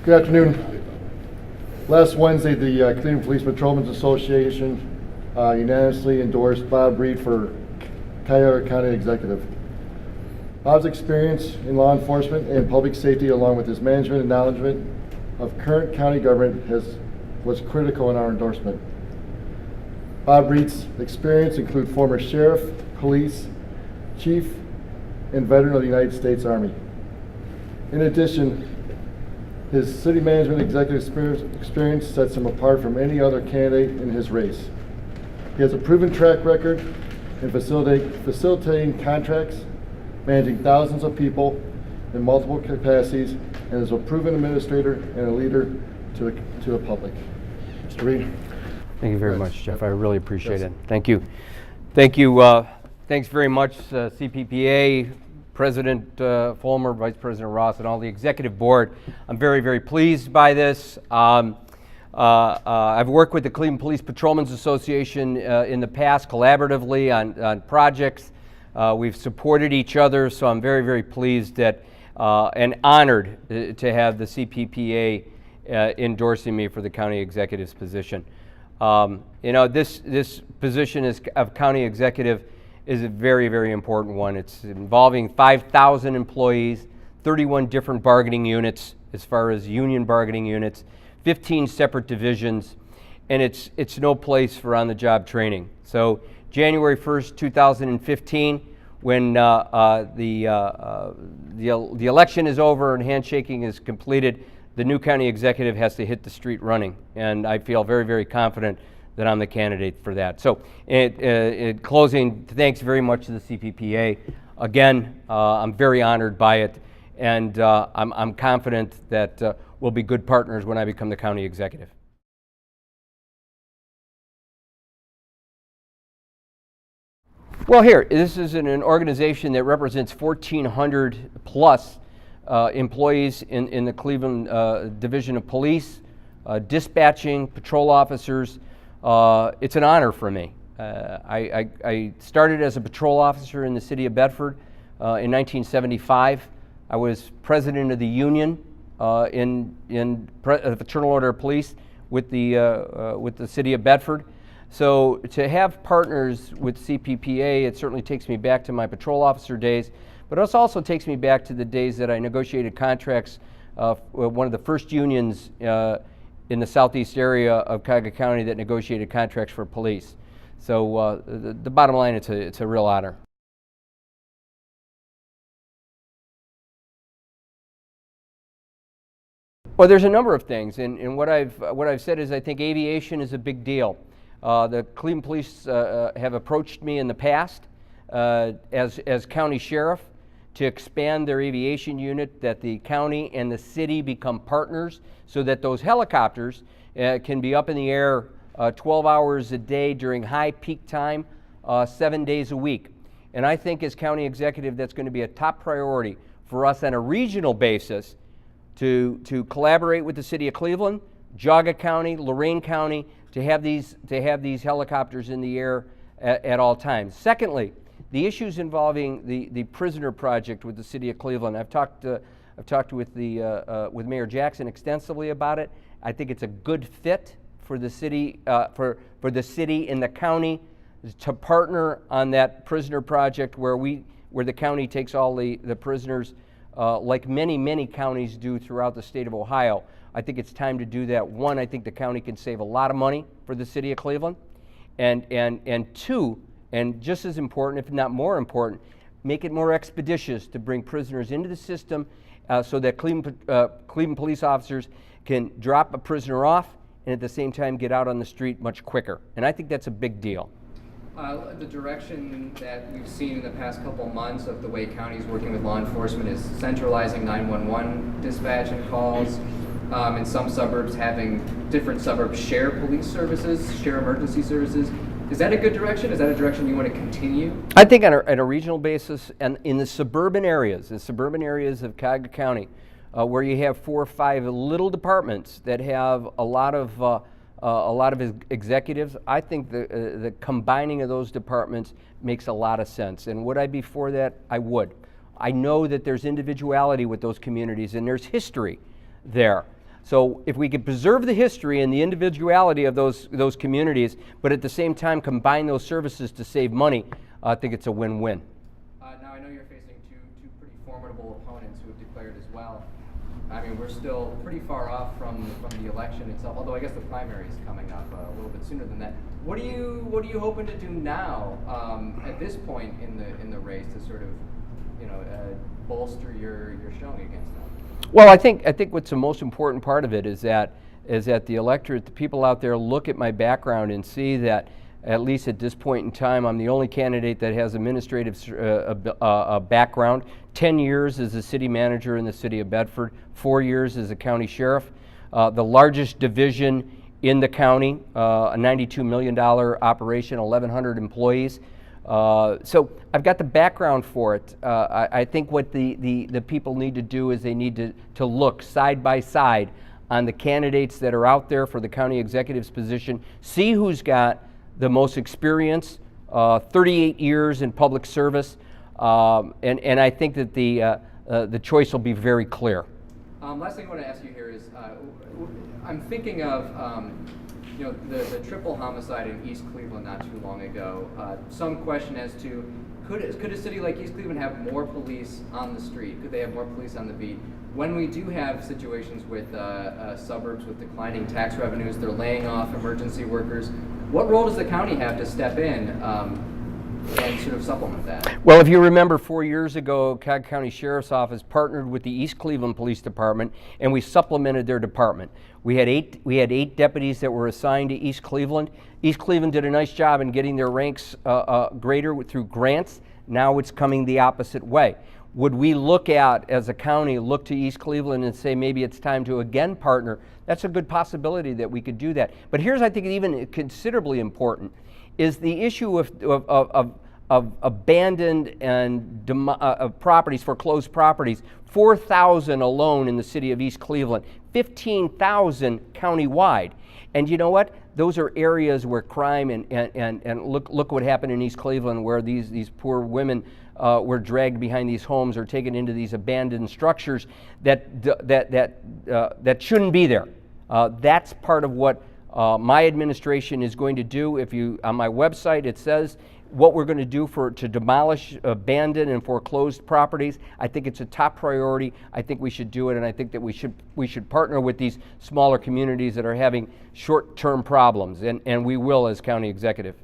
Good afternoon. Last Wednesday, the Cleveland Police Patrolmen's Association unanimously endorsed Bob Reid for Cuyahoga County Executive. Bob's experience in law enforcement and public safety, along with his management and knowledge of current county government, was critical in our endorsement. Bob Reid's experience include former sheriff, police, chief, and veteran of the United States Army. In addition, his city management executive experience sets him apart from any other candidate in his race. He has a proven track record in facilitating contracts, managing thousands of people in multiple capacities, and is a proven administrator and a leader to the public. Mr. Reid. Thank you very much, Jeff. I really appreciate it. Thank you. Thank you. Thanks very much, CPPA, President Fulmer, Vice President Ross, and all the executive board. I'm very, very pleased by this. I've worked with the Cleveland Police Patrolmen's Association in the past collaboratively on projects. We've supported each other, so I'm very, very pleased that and honored to have the CPPA endorsing me for the county executive's position. This position of county executive is a very, very important one. It's involving 5,000 employees, 31 different bargaining units as far as union bargaining units, 15 separate divisions, and it's no place for on-the-job training. So January 1st, 2015, when the election is over and handshaking is completed, the new county executive has to hit the street running, and I feel very, very confident that I'm the candidate for that. So in closing, thanks very much to the CPPA. Again, I'm very honored by it, and I'm confident that we'll be good partners when I become the county executive. Well, this is an organization that represents 1,400 plus employees in the Cleveland Division of Police, dispatching, patrol officers. It's an honor for me. I started as a patrol officer in the city of Bedford in 1975. I was president of the union in the Fraternal Order of Police with the city of Bedford. So to have partners with CPPA, it certainly takes me back to my patrol officer days, but it also takes me back to the days that I negotiated contracts one of the first unions in the southeast area of Cuyahoga County that negotiated contracts for police. So the bottom line, it's a real honor. Well, there's a number of things, and what I've said is I think aviation is a big deal. The Cleveland Police have approached me in the past as county sheriff to expand their aviation unit, that the county and the city become partners so that those helicopters can be up in the air 12 hours a day during high peak time, 7 days a week. And I think as county executive, that's going to be a top priority for us on a regional basis to collaborate with the city of Cleveland, Geauga County, Lorain County, to have these helicopters in the air at all times. Secondly, the issues involving the prisoner project with the city of Cleveland. I've talked with Mayor Jackson extensively about it. I think it's a good fit for the city, for the city and the county to partner on that prisoner project where the county takes all the prisoners, like many counties do throughout the state of Ohio. I think it's time to do that. One, I think the county can save a lot of money for the city of Cleveland, and two, and just as important, if not more important, make it more expeditious to bring prisoners into the system so that Cleveland police officers can drop a prisoner off and at the same time get out on the street much quicker. And I think that's a big deal. The direction that we've seen in the past couple months of the way counties working with law enforcement is centralizing 911 dispatch and calls. In some suburbs, having different suburbs share police services, share emergency services. Is that a good direction? Is that a direction you want to continue? I think on a regional basis, and in the suburban areas of Cuyahoga County, where you have 4 or 5 little departments that have a lot of executives, I think the combining of those departments makes a lot of sense. And would I be for that? I would. I know that there's individuality with those communities and there's history there. So if we could preserve the history and the individuality of those communities, but at the same time combine those services to save money, I think it's a win-win. Now I know you're facing two pretty formidable opponents who have declared as well. I mean, we're still pretty far off from the election itself, although I guess the primary is coming up a little bit sooner than that. What are you hoping to do now at this point in the race to sort of, bolster your showing against them? Well, I think what's the most important part of it is that the electorate, the people out there, look at my background and see that at least at this point in time, I'm the only candidate that has administrative background. 10 years as a city manager in the city of Bedford, 4 years as a county sheriff, the largest division in the county, a $92 million operation, 1,100 employees. So I've got the background for it. I think what the people need to do is they need to look side by side on the candidates that are out there for the county executive's position, see who's got the most experience, 38 years in public service, and I think that the choice will be very clear. Last thing I want to ask you here is, I'm thinking of the triple homicide in East Cleveland not too long ago. Some question as to could a city like East Cleveland have more police on the street? Could they have more police on the beat? When we do have situations with suburbs with declining tax revenues, they're laying off emergency workers. What role does the county have to step in and sort of supplement that? Well, if you remember 4 years ago, Cobb County Sheriff's Office partnered with the East Cleveland Police Department, and we supplemented their department. We had eight deputies that were assigned to East Cleveland. East Cleveland did a nice job in getting their ranks greater through grants. Now it's coming the opposite way. Would we look at, as a county, look to East Cleveland and say maybe it's time to again partner? That's a good possibility that we could do that. But here's, I think, even considerably important, is the issue of abandoned and properties, foreclosed properties. 4,000 alone in the city of East Cleveland, 15,000 countywide. And you know what? Those are areas where crime and look what happened in East Cleveland, where these poor women were dragged behind these homes or taken into these abandoned structures that shouldn't be there. That's part of what my administration is going to do. If you, on my website, it says what we're going to do to demolish abandoned and foreclosed properties. I think it's a top priority. I think we should do it, and I think that we should partner with these smaller communities that are having short-term problems, and we will as county executive.